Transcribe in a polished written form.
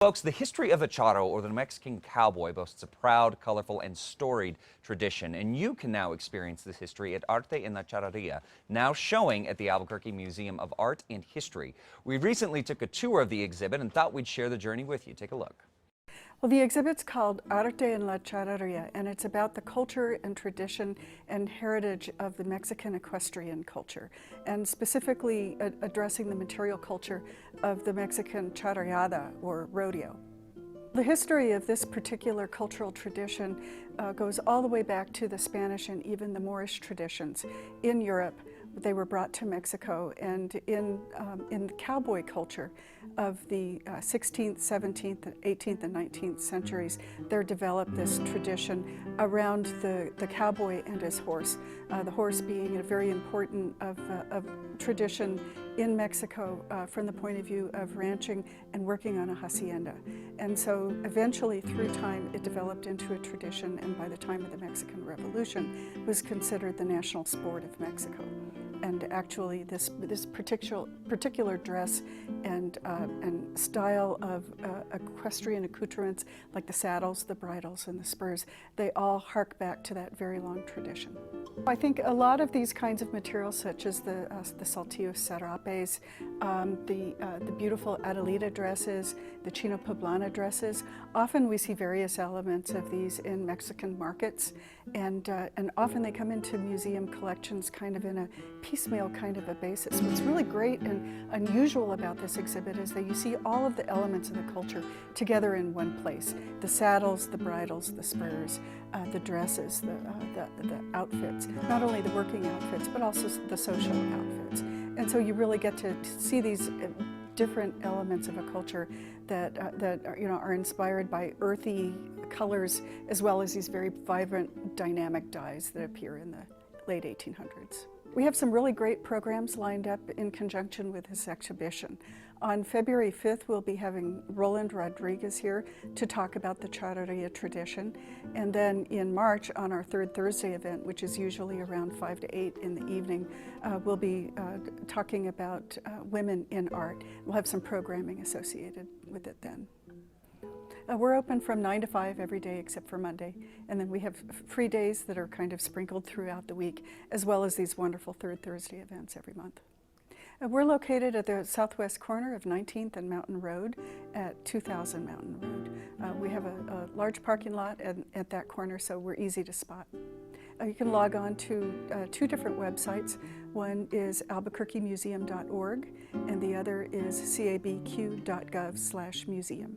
Folks, the history of the charro, or the Mexican cowboy, boasts a proud, colorful, and storied tradition, and you can now experience this history at Arte en la Charraria, now showing at the Albuquerque Museum of Art and History. We recently took a tour of the exhibit and thought we'd share the journey with you. Take a look. Well, the exhibit's called Arte en la Charraria, and it's about the culture and tradition and heritage of the Mexican equestrian culture, and specifically addressing the material culture of the Mexican charreada, or rodeo. The history of this particular cultural tradition goes all the way back to the Spanish and even the Moorish traditions in Europe. They were brought to Mexico, and in the cowboy culture of the 16th, 17th, 18th, and 19th centuries, there developed this tradition around the cowboy and his horse, the horse being a very important of tradition in Mexico from the point of view of ranching and working on a hacienda. And so eventually, through time, it developed into a tradition, and by the time of the Mexican Revolution, was considered the national sport of Mexico. And actually, this particular dress and style of equestrian accoutrements, like the saddles, the bridles, and the spurs, they all hark back to that very long tradition. I think a lot of these kinds of materials, such as the saltillo serapes, the beautiful Adelita dresses, the Chino Poblana dresses, often we see various elements of these in Mexican markets, and often they come into museum collections kind of in a piecemeal kind of a basis. What's really great and unusual about this exhibit is that you see all of the elements of the culture together in one place. The saddles, the bridles, the spurs, the dresses, the outfits, not only the working outfits, but also the social outfits. And so you really get to see these different elements of a culture that are inspired by earthy colors, as well as these very vibrant, dynamic dyes that appear in the late 1800s. We have some really great programs lined up in conjunction with this exhibition. On February 5th, we'll be having Roland Rodriguez here to talk about the Charraria tradition. And then in March, on our third Thursday event, which is usually around 5 to 8 in the evening, we'll be talking about women in art. We'll have some programming associated with it then. We're open from 9 to 5 every day except for Monday, and then we have free days that are kind of sprinkled throughout the week, as well as these wonderful third Thursday events every month. We're located at the southwest corner of 19th and Mountain Road at 2000 Mountain Road. We have a large parking lot at that corner, so we're easy to spot. You can log on to two different websites. One is albuquerquemuseum.org, and the other is cabq.gov/museum.